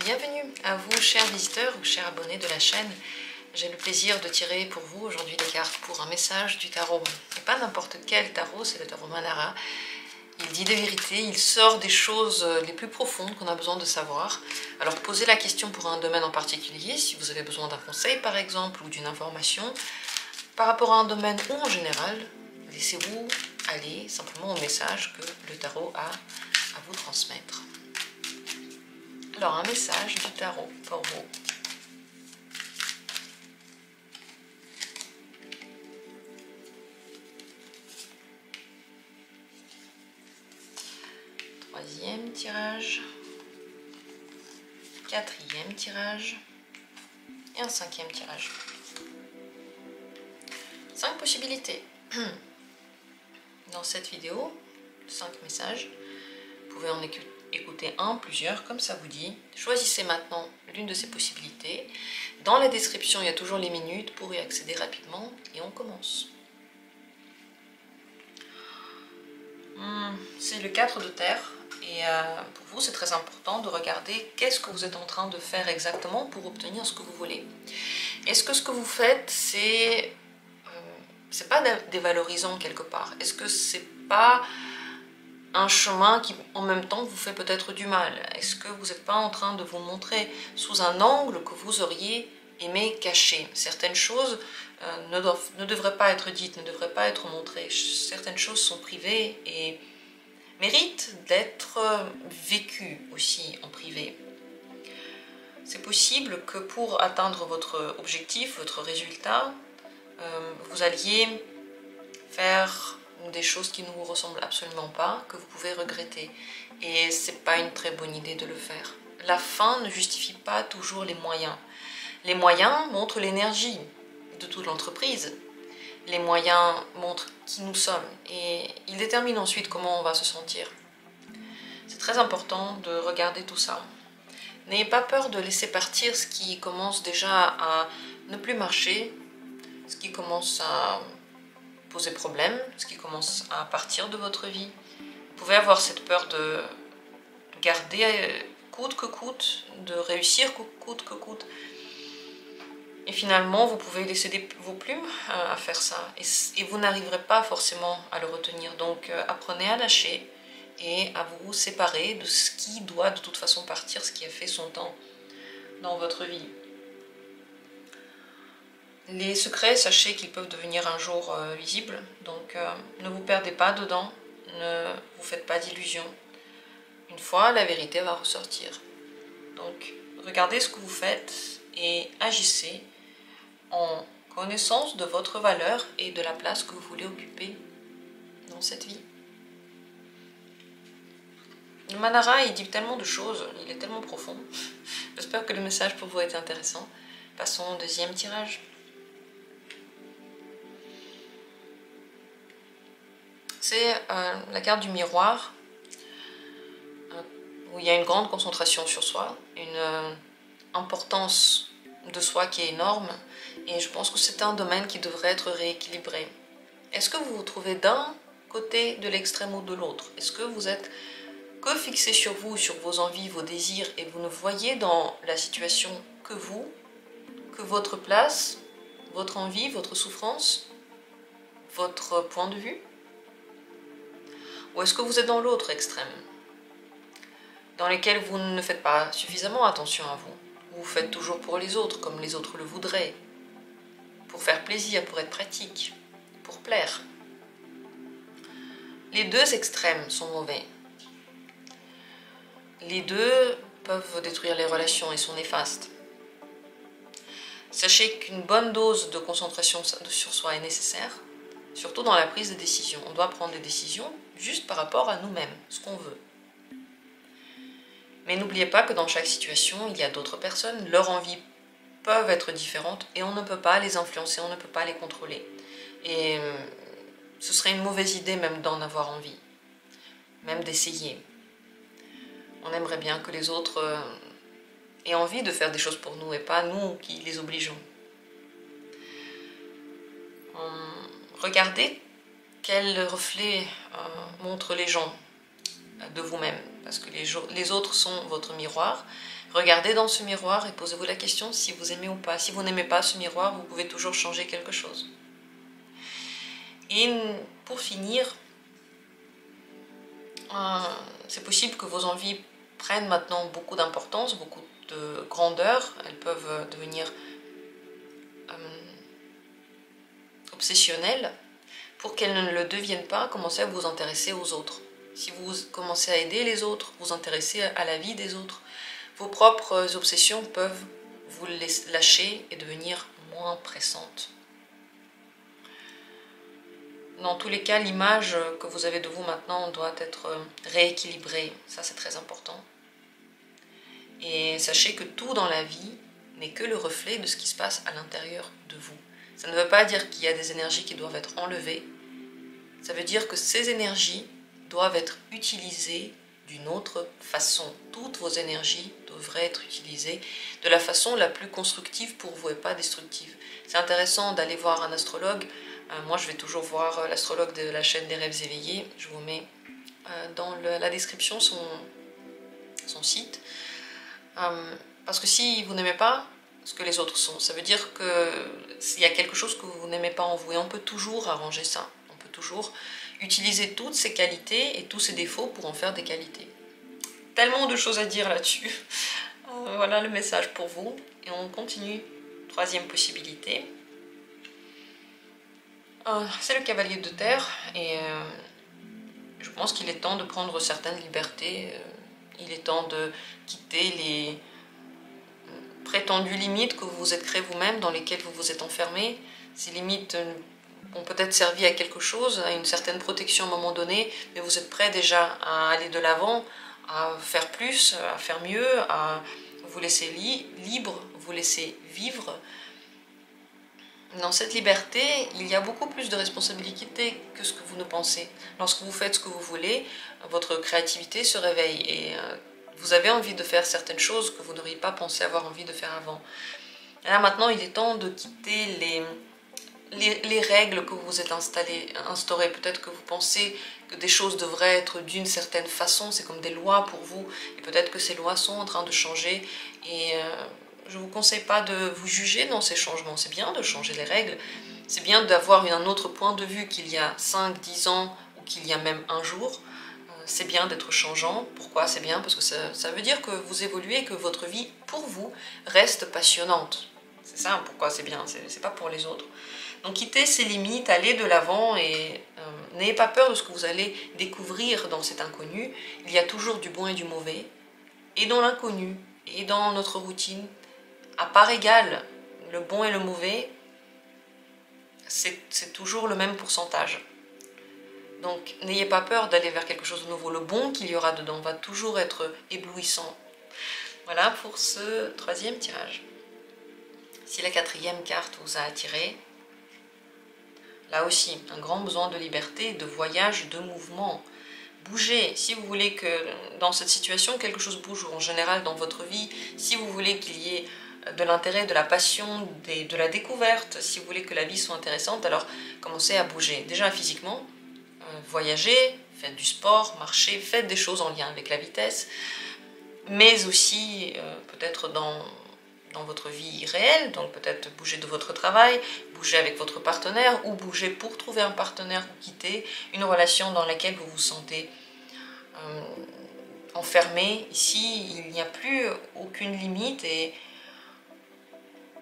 Bienvenue à vous, chers visiteurs ou chers abonnés de la chaîne. J'ai le plaisir de tirer pour vous aujourd'hui des cartes pour un message du tarot. Et pas n'importe quel tarot, c'est le tarot Manara. Il dit des vérités, il sort des choses les plus profondes qu'on a besoin de savoir. Alors posez la question pour un domaine en particulier, si vous avez besoin d'un conseil par exemple, ou d'une information, par rapport à un domaine ou en général, laissez-vous aller simplement au message que le tarot a à vous transmettre. Alors, un message du tarot pour vous. Troisième tirage. Quatrième tirage. Et un cinquième tirage. 5 possibilités. Dans cette vidéo, 5 messages. Vous pouvez en écouter un, plusieurs, comme ça vous dit. Choisissez maintenant l'une de ces possibilités. Dans la description, il y a toujours les minutes pour y accéder rapidement. Et on commence. C'est le 4 de terre. Et pour vous, c'est très important de regarder qu'est-ce que vous êtes en train de faire exactement pour obtenir ce que vous voulez. Est-ce que ce que vous faites, c'est pas dévalorisant quelque part? Est-ce que c'est pas un chemin qui en même temps vous fait peut-être du mal? Est-ce que vous n'êtes pas en train de vous montrer sous un angle que vous auriez aimé cacher? Certaines choses ne devraient pas être dites, ne devraient pas être montrées. Certaines choses sont privées et méritent d'être vécues aussi en privé. C'est possible que pour atteindre votre objectif, votre résultat, vous alliez faire des choses qui ne vous ressemblent absolument pas, que vous pouvez regretter. Et c'est pas une très bonne idée de le faire. La fin ne justifie pas toujours les moyens. Les moyens montrent l'énergie de toute l'entreprise. Les moyens montrent qui nous sommes. Et ils déterminent ensuite comment on va se sentir. C'est très important de regarder tout ça. N'ayez pas peur de laisser partir ce qui commence déjà à ne plus marcher, ce qui commence à poser problème, ce qui commence à partir de votre vie. Vous pouvez avoir cette peur de garder coûte que coûte, de réussir coûte que coûte. Et finalement, vous pouvez laisser vos plumes à faire ça. Et vous n'arriverez pas forcément à le retenir. Donc apprenez à lâcher et à vous séparer de ce qui doit de toute façon partir, ce qui a fait son temps dans votre vie. Les secrets, sachez qu'ils peuvent devenir un jour visibles, donc ne vous perdez pas dedans, ne vous faites pas d'illusions. Une fois, la vérité va ressortir. Donc, regardez ce que vous faites et agissez en connaissance de votre valeur et de la place que vous voulez occuper dans cette vie. Le Manara, il dit tellement de choses, il est tellement profond. J'espère que le message pour vous est intéressant. Passons au deuxième tirage. C'est la carte du miroir, où il y a une grande concentration sur soi, une importance de soi qui est énorme, et je pense que c'est un domaine qui devrait être rééquilibré. Est-ce que vous vous trouvez d'un côté de l'extrême ou de l'autre? Est-ce que vous êtes que fixé sur vous, sur vos envies, vos désirs, et vous ne voyez dans la situation que vous, que votre place, votre envie, votre souffrance, votre point de vue? Ou est-ce que vous êtes dans l'autre extrême, dans lequel vous ne faites pas suffisamment attention à vous? Vous faites toujours pour les autres, comme les autres le voudraient, pour faire plaisir, pour être pratique, pour plaire. Les deux extrêmes sont mauvais. Les deux peuvent détruire les relations et sont néfastes. Sachez qu'une bonne dose de concentration sur soi est nécessaire, surtout dans la prise de décision. On doit prendre des décisions juste par rapport à nous-mêmes, ce qu'on veut. Mais n'oubliez pas que dans chaque situation, il y a d'autres personnes, leurs envies peuvent être différentes et on ne peut pas les influencer, on ne peut pas les contrôler. Et ce serait une mauvaise idée même d'en avoir envie, même d'essayer. On aimerait bien que les autres aient envie de faire des choses pour nous et pas nous qui les obligeons. Regardez quel reflet montrent les gens de vous-même. parce que les autres sont votre miroir. Regardez dans ce miroir et posez-vous la question si vous aimez ou pas. Si vous n'aimez pas ce miroir, vous pouvez toujours changer quelque chose. Et pour finir, c'est possible que vos envies prennent maintenant beaucoup d'importance, beaucoup de grandeur. Elles peuvent devenir obsessionnelles. Pour qu'elles ne le deviennent pas, commencez à vous intéresser aux autres. Si vous commencez à aider les autres, vous intéresser à la vie des autres, vos propres obsessions peuvent vous lâcher et devenir moins pressantes. Dans tous les cas, l'image que vous avez de vous maintenant doit être rééquilibrée. Ça, c'est très important. Et sachez que tout dans la vie n'est que le reflet de ce qui se passe à l'intérieur de vous. Ça ne veut pas dire qu'il y a des énergies qui doivent être enlevées. Ça veut dire que ces énergies doivent être utilisées d'une autre façon. Toutes vos énergies devraient être utilisées de la façon la plus constructive pour vous et pas destructive. C'est intéressant d'aller voir un astrologue. Moi, je vais toujours voir l'astrologue de la chaîne des rêves éveillés. Je vous mets dans la description son site. Parce que si vous n'aimez pas ce que les autres sont, ça veut dire qu'il y a quelque chose que vous n'aimez pas en vous. Et on peut toujours arranger ça. On peut toujours utiliser toutes ses qualités et tous ses défauts pour en faire des qualités. Tellement de choses à dire là-dessus. Voilà le message pour vous. Et on continue. Troisième possibilité. C'est le cavalier de terre. Et je pense qu'il est temps de prendre certaines libertés. Il est temps de quitter les prétendues limites que vous vous êtes créées vous-même, dans lesquelles vous vous êtes enfermé. Ces limites ont peut-être servi à quelque chose, à une certaine protection à un moment donné, mais vous êtes prêt déjà à aller de l'avant, à faire plus, à faire mieux, à vous laisser libre, vous laisser vivre. Dans cette liberté, il y a beaucoup plus de responsabilités que ce que vous ne pensez. Lorsque vous faites ce que vous voulez, votre créativité se réveille et vous avez envie de faire certaines choses que vous n'auriez pas pensé avoir envie de faire avant. Et là maintenant, il est temps de quitter les règles que vous vous êtes instaurées. Peut-être que vous pensez que des choses devraient être d'une certaine façon, c'est comme des lois pour vous, et peut-être que ces lois sont en train de changer, et je ne vous conseille pas de vous juger dans ces changements. C'est bien de changer les règles, c'est bien d'avoir un autre point de vue qu'il y a 5, 10 ans, ou qu'il y a même un jour. C'est bien d'être changeant. Pourquoi c'est bien? Parce que ça veut dire que vous évoluez, que votre vie, pour vous, reste passionnante. C'est ça pourquoi c'est bien, c'est pas pour les autres. Donc quittez ces limites, allez de l'avant et n'ayez pas peur de ce que vous allez découvrir dans cet inconnu. Il y a toujours du bon et du mauvais. Et dans l'inconnu, et dans notre routine, à part égale, le bon et le mauvais, c'est toujours le même pourcentage. Donc n'ayez pas peur d'aller vers quelque chose de nouveau. Le bon qu'il y aura dedans va toujours être éblouissant. Voilà pour ce troisième tirage. Si la quatrième carte vous a attiré, là aussi, un grand besoin de liberté, de voyage, de mouvement. Bougez. Si vous voulez que dans cette situation, quelque chose bouge, ou en général dans votre vie, si vous voulez qu'il y ait de l'intérêt, de la passion, de la découverte, si vous voulez que la vie soit intéressante, alors commencez à bouger. Déjà physiquement, voyagez, faites du sport, marchez, faites des choses en lien avec la vitesse, mais aussi peut-être dans votre vie réelle, donc peut-être bouger de votre travail, bouger avec votre partenaire, ou bouger pour trouver un partenaire, ou quitter une relation dans laquelle vous vous sentez enfermé. Ici, il n'y a plus aucune limite et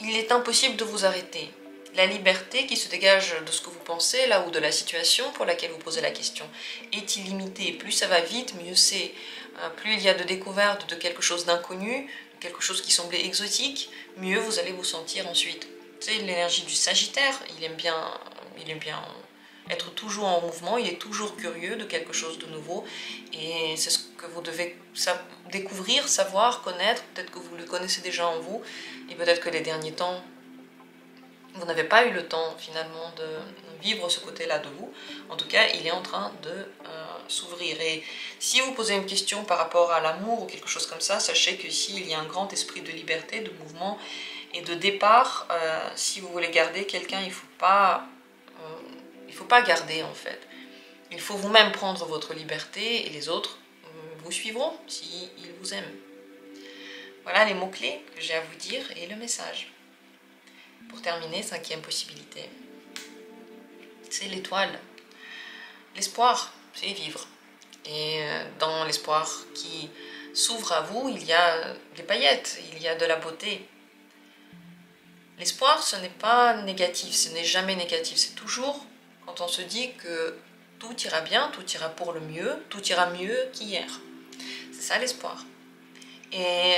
il est impossible de vous arrêter. La liberté qui se dégage de ce que vous pensez, là, ou de la situation pour laquelle vous posez la question, est illimitée. Plus ça va vite, mieux c'est. Plus il y a de découvertes de quelque chose d'inconnu, de quelque chose qui semblait exotique, mieux vous allez vous sentir ensuite. C'est l'énergie du Sagittaire, il aime bien être toujours en mouvement, il est toujours curieux de quelque chose de nouveau, et c'est ce que vous devez découvrir, savoir, connaître. Peut-être que vous le connaissez déjà en vous, et peut-être que les derniers temps, vous n'avez pas eu le temps finalement de vivre ce côté-là de vous. En tout cas, il est en train de s'ouvrir. Et si vous posez une question par rapport à l'amour ou quelque chose comme ça, sachez qu'ici, il y a un grand esprit de liberté, de mouvement et de départ. Si vous voulez garder quelqu'un, il faut pas garder en fait. Il faut vous-même prendre votre liberté, et les autres, vous suivront s'ils vous aiment. Voilà les mots-clés que j'ai à vous dire et le message. Pour terminer, 5e possibilité, c'est l'étoile. L'espoir, c'est vivre. Et dans l'espoir qui s'ouvre à vous, il y a des paillettes, il y a de la beauté. L'espoir, ce n'est pas négatif, ce n'est jamais négatif. C'est toujours quand on se dit que tout ira bien, tout ira pour le mieux, tout ira mieux qu'hier. C'est ça l'espoir. Et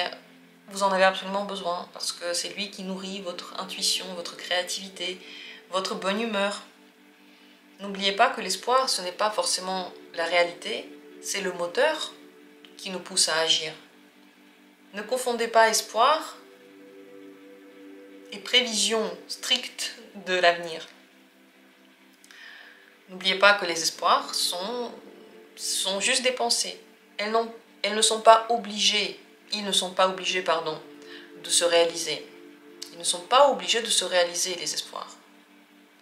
vous en avez absolument besoin parce que c'est lui qui nourrit votre intuition, votre créativité, votre bonne humeur. N'oubliez pas que l'espoir, ce n'est pas forcément la réalité, c'est le moteur qui nous pousse à agir. Ne confondez pas espoir et prévision stricte de l'avenir. N'oubliez pas que les espoirs sont juste des pensées. Elles ne sont pas obligées, ils ne sont pas obligés, de se réaliser. Ils ne sont pas obligés de se réaliser, les espoirs.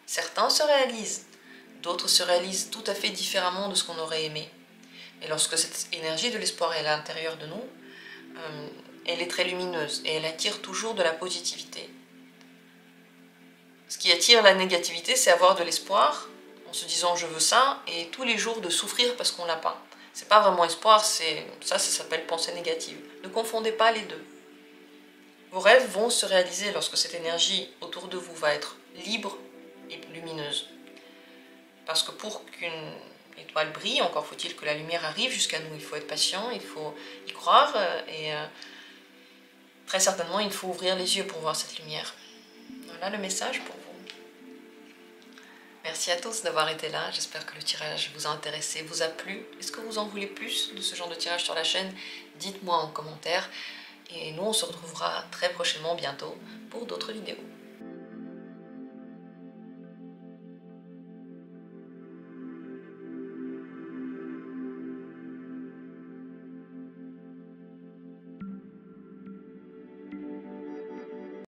Certains se réalisent, d'autres se réalisent tout à fait différemment de ce qu'on aurait aimé. Et lorsque cette énergie de l'espoir est à l'intérieur de nous, elle est très lumineuse et elle attire toujours de la positivité. Ce qui attire la négativité, c'est avoir de l'espoir en se disant je veux ça et tous les jours de souffrir parce qu'on l'a pas. C'est pas vraiment espoir, ça s'appelle pensée négative. Ne confondez pas les deux. Vos rêves vont se réaliser lorsque cette énergie autour de vous va être libre et lumineuse. Parce que pour qu'une étoile brille, encore faut-il que la lumière arrive jusqu'à nous. Il faut être patient, il faut y croire et très certainement il faut ouvrir les yeux pour voir cette lumière. Voilà le message pour vous. Merci à tous d'avoir été là, j'espère que le tirage vous a intéressé, vous a plu. Est-ce que vous en voulez plus de ce genre de tirage sur la chaîne? Dites-moi en commentaire. Et nous on se retrouvera très prochainement bientôt pour d'autres vidéos.